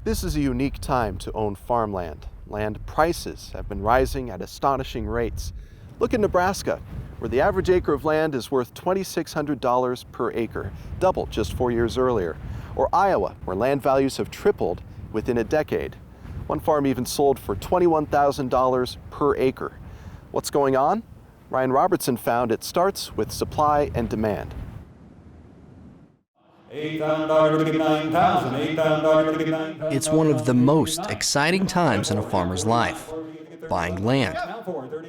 This is a unique time to own farmland. Land prices have been rising at astonishing rates. Look at Nebraska, where the average acre of land is worth $2,600 per acre, double just 4 years earlier. Or Iowa, where land values have tripled within a decade. One farm even sold for $21,000 per acre. What's going on? Ryan Robertson found it starts with supply and demand. It's one of the most exciting times in a farmer's life, buying land.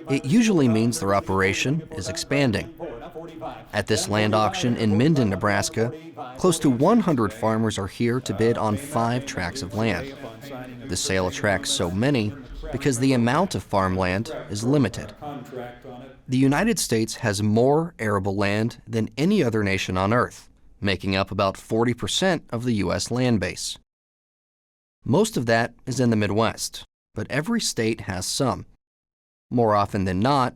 It usually means their operation is expanding. At this land auction in Minden, Nebraska, close to 100 farmers are here to bid on 5 tracts of land. The sale attracts so many because the amount of farmland is limited. The United States has more arable land than any other nation on earth, making up about 40% of the U.S. land base. Most of that is in the Midwest, but every state has some. More often than not,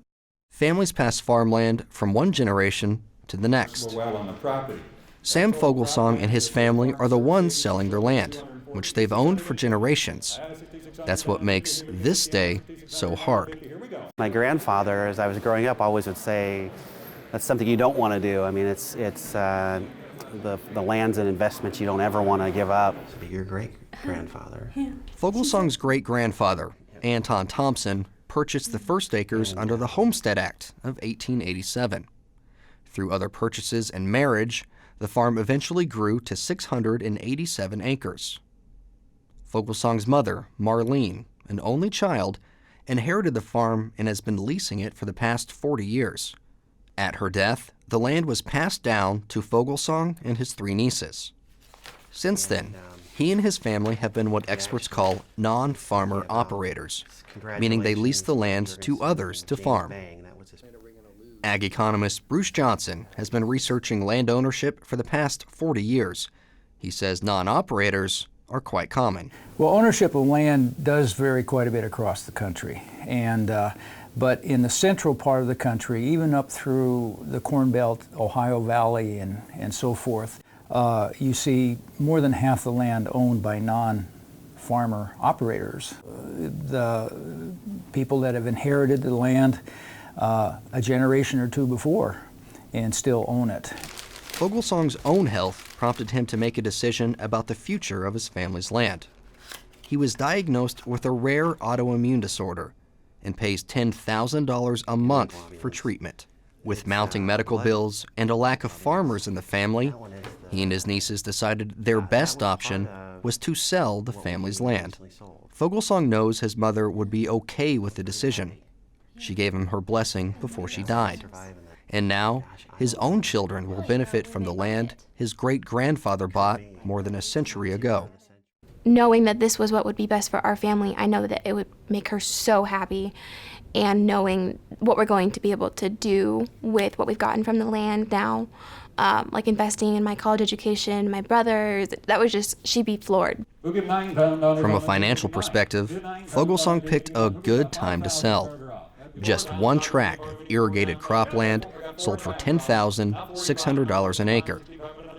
families pass farmland from one generation to the next. Sam Fogelsong and his family are the ones selling their land, which they've owned for generations. That's what makes this day so hard. My grandfather, as I was growing up, always would say, that's something you don't want to do. I mean, it's the lands and investments you don't ever want to give up. Your great-grandfather. Fogelsong's great-grandfather, Anton Thompson, purchased the first acres under the Homestead Act of 1887. Through other purchases and marriage, the farm eventually grew to 687 acres. Fogelsong's mother, Marlene, an only child, inherited the farm and has been leasing it for the past 40 years. At her death, the land was passed down to Fogelsong and his 3 nieces. Since then, he and his family have been what experts call non-farmer operators, meaning they lease the land to others to farm. Ag economist Bruce Johnson has been researching land ownership for the past 40 years. He says non-operators are quite common. Well, ownership of land does vary quite a bit across the country, but in the central part of the country, even up through the Corn Belt, Ohio Valley, and so forth, you see more than half the land owned by non-farmer operators. The people that have inherited the land a generation or two before and still own it. Fogelsong's own health prompted him to make a decision about the future of his family's land. He was diagnosed with a rare autoimmune disorder and pays $10,000 a month for treatment. With mounting medical bills and a lack of farmers in the family, he and his nieces decided their best option was to sell the family's land. Fogelsong knows his mother would be okay with the decision. She gave him her blessing before she died. And now, his own children will benefit from the land his great-grandfather bought more than a century ago. Knowing that this was what would be best for our family, I know that it would make her so happy. And knowing what we're going to be able to do with what we've gotten from the land now, like investing in my college education, my brothers, that was just, she'd be floored. From a financial perspective, Fogelsong picked a good time to sell. Just one tract of irrigated cropland sold for $10,600 an acre.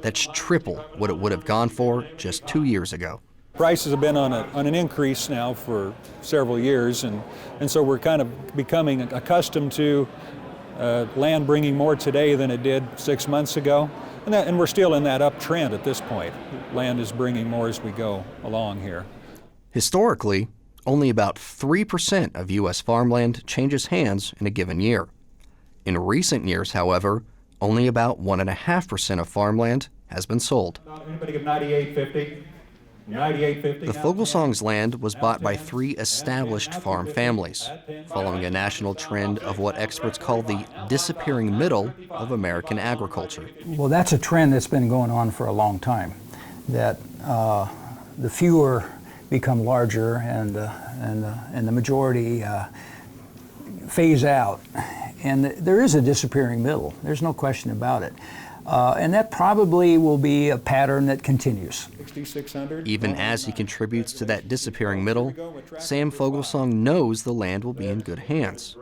That's triple what it would have gone for just 2 years ago. Prices have been on an increase now for several years, and so we're kind of becoming accustomed to land bringing more today than it did 6 months ago, and we're still in that uptrend at this point. Land is bringing more as we go along here. Historically, only about 3% of U.S. farmland changes hands in a given year. In recent years, however, only about 1.5% of farmland has been sold. Anybody give 98.50? The Fogelsong's land was bought by 3 established farm families, following a national trend of what experts call the disappearing middle of American agriculture. Well, that's a trend that's been going on for a long time, that the fewer become larger and the majority phase out. And there is a disappearing middle. There's no question about it. And that probably will be a pattern that continues. Even as he contributes to that disappearing middle, Sam Fogelsong knows the land will be in good hands.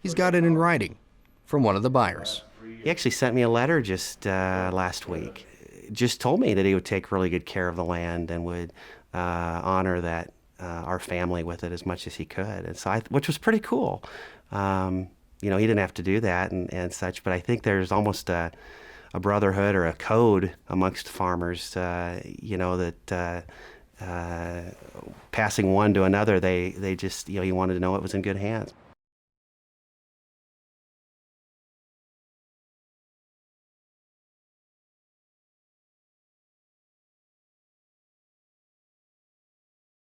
He's got it in writing from one of the buyers. He actually sent me a letter just last week. Just told me that he would take really good care of the land and would honor that our family with it as much as he could, and so which was pretty cool. You know, he didn't have to do that and such, but I think there's almost a brotherhood or a code amongst farmers, you know, that passing one to another, they just, you know, he wanted to know it was in good hands.